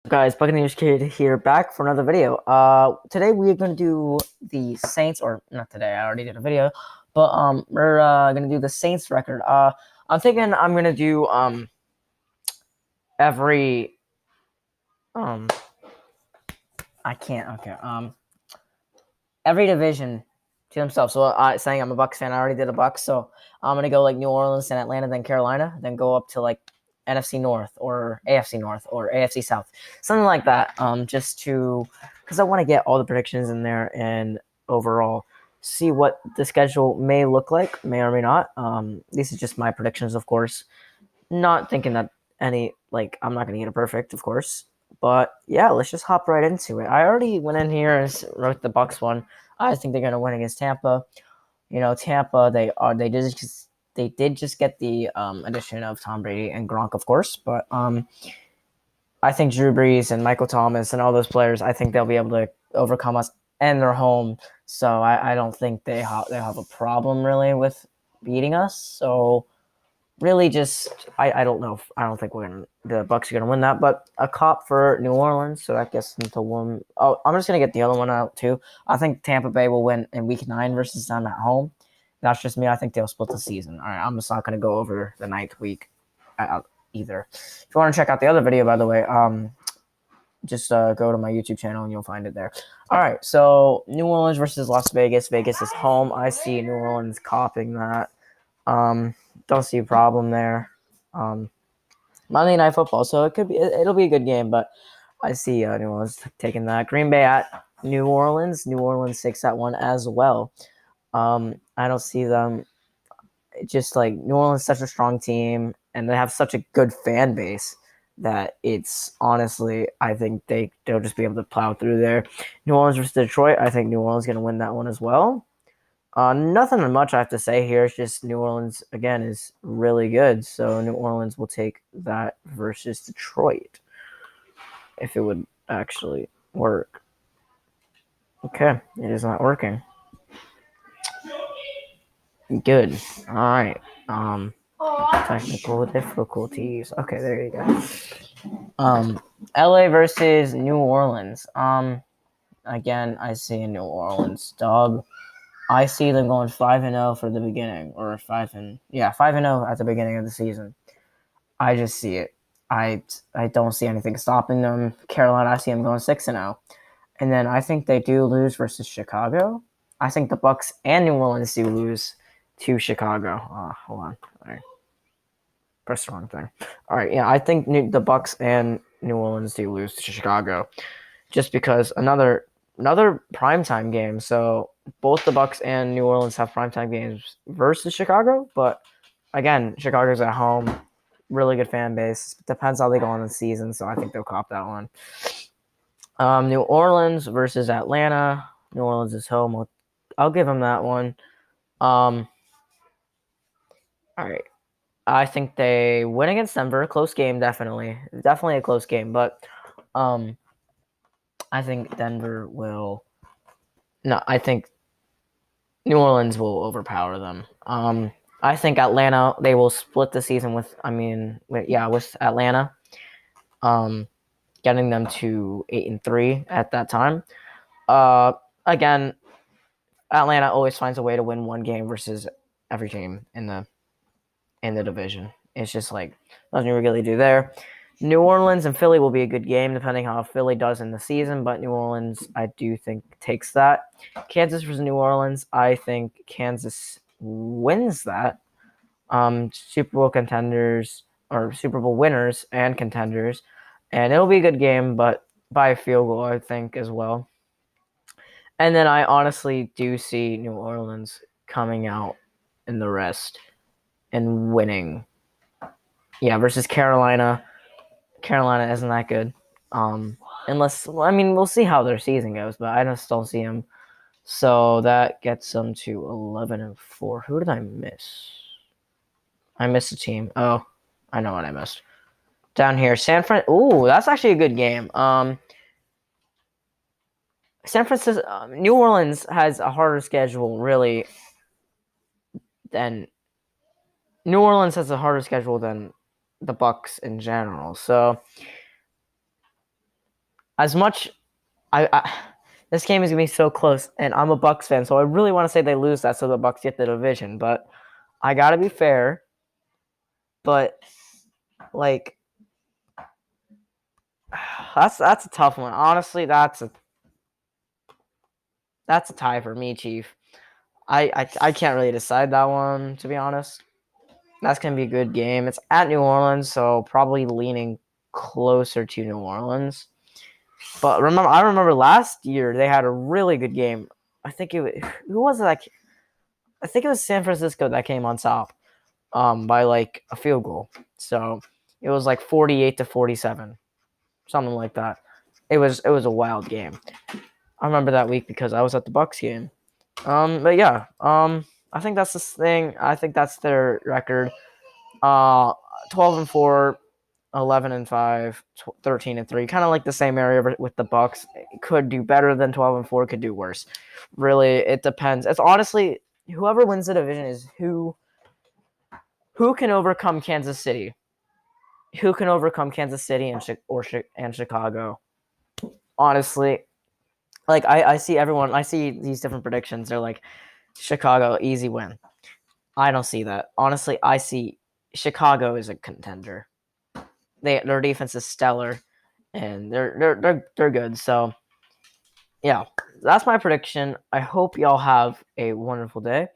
Guys, Buccaneers Kid here, back for another video. Today we're gonna do the Saints, or not today. I already did a video, but we're gonna do the Saints record. I'm thinking I'm gonna do every um I can't okay every division to themselves. So saying I'm a Bucks fan, I already did a Bucks, so I'm gonna go like New Orleans, then Atlanta, then Carolina, then go up to like NFC North or AFC North or AFC South, something like that. Just to because I want to get all the predictions in there and overall see what the schedule may look like, may or may not. These are just my predictions, of course. Not thinking that I'm not gonna get it perfect, of course. But yeah, let's just hop right into it. I already went in here and wrote the Bucks one. I think they're gonna win against Tampa. Tampa, they did just get the addition of Tom Brady and Gronk, of course, but I think Drew Brees and Michael Thomas and all those players, I think they'll be able to overcome us, and they're home, so I don't think they have a problem really with beating us. So really, just I don't know. I don't think the Bucks are gonna win that, but a cop for New Orleans, so that gets them to one. Oh, I'm just gonna get the other one out too. I think Tampa Bay will win in Week 9 versus them at home. That's just me. I think they'll split the season. All right, I'm just not gonna go over the ninth week either. If you want to check out the other video, by the way, just go to my YouTube channel and you'll find it there. All right, so New Orleans versus Las Vegas. Vegas is home. I see New Orleans copying that. Um, don't see a problem there. Um, Monday Night Football, so it'll be a good game, but I see New Orleans taking that. Green Bay at New Orleans. New Orleans 6-1 as well. I don't see them. Just like New Orleans, is such a strong team, and they have such a good fan base that it's honestly, I think they'll just be able to plow through there. New Orleans versus Detroit. I think New Orleans is going to win that one as well. Nothing much I have to say here. It's just New Orleans, again, is really good. So New Orleans will take that versus Detroit if it would actually work. Okay, it is not working. Good. All right. Technical difficulties. Okay, there you go. LA versus New Orleans. Again, I see a New Orleans dub. I see them going 5-0 for the beginning, or 5-0 at the beginning of the season. I just see it. I don't see anything stopping them. Carolina, I see them going 6-0, and then I think they do lose versus Chicago. I think the Bucks and New Orleans do lose to Chicago. Hold on, all right, press the wrong thing. All right, yeah, I think the Bucks and New Orleans do lose to Chicago, just because another primetime game. So both the Bucks and New Orleans have primetime games versus Chicago, but again, Chicago's at home, really good fan base. Depends how they go on the season, so I think they'll cop that one. New Orleans versus Atlanta. New Orleans is home. I'll give them that one. All right. I think they win against Denver. Close game, definitely a close game. But I think Denver will. No, I think New Orleans will overpower them. I think Atlanta, they will split the season with Atlanta, getting them to 8-3 at that time. Again, Atlanta always finds a way to win one game versus every team in the division. It's just like nothing you really do there. New Orleans and Philly will be a good game, depending how Philly does in the season. But New Orleans, I do think, takes that. Kansas versus New Orleans, I think Kansas wins that. Super Bowl contenders or Super Bowl winners and contenders, and it'll be a good game, but by a field goal, I think, as well. And then I honestly do see New Orleans coming out in the rest and winning. Yeah, versus Carolina. Carolina isn't that good. We'll see how their season goes, but I just don't see them. So that gets them to 11-4. Who did I miss? I missed a team. Oh, I know what I missed. Down here, San Fran. Ooh, that's actually a good game. San Francisco, New Orleans has a harder schedule, really, than New Orleans has a harder schedule than the Bucks in general. So as much I this game is gonna be so close, and I'm a Bucks fan, so I really want to say they lose that so the Bucks get the division. But I gotta be fair. But like that's a tough one. Honestly, that's a tie for me, Chief. I can't really decide that one, to be honest. That's gonna be a good game. It's at New Orleans, so probably leaning closer to New Orleans. But I remember last year they had a really good game. I think who was it? I think it was San Francisco that came on top by like a field goal. So it was like 48-47, something like that. It was a wild game. I remember that week because I was at the Bucks game. But yeah, I think that's this thing. I think that's their record. 12-4, 11-5, 13-3, kind of like the same area with the Bucks. It could do better than 12-4, could do worse. Really, it depends. It's honestly whoever wins the division is who can overcome Kansas City. Who can overcome Kansas City and Chicago? Honestly, like I see everyone. I see these different predictions. They're like Chicago easy win. I don't see that. Honestly, I see Chicago is a contender. Their defense is stellar, and they're good. So yeah, that's my prediction. I hope y'all have a wonderful day.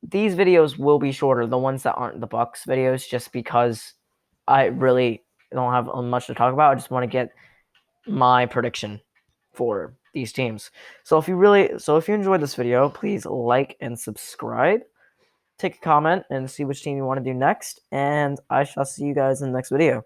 These videos will be shorter, the ones that aren't the Bucks videos, just because I really don't have much to talk about. I just want to get my prediction for these teams. So if you enjoyed this video, please like and subscribe. Take a comment and see which team you want to do next, and I shall see you guys in the next video.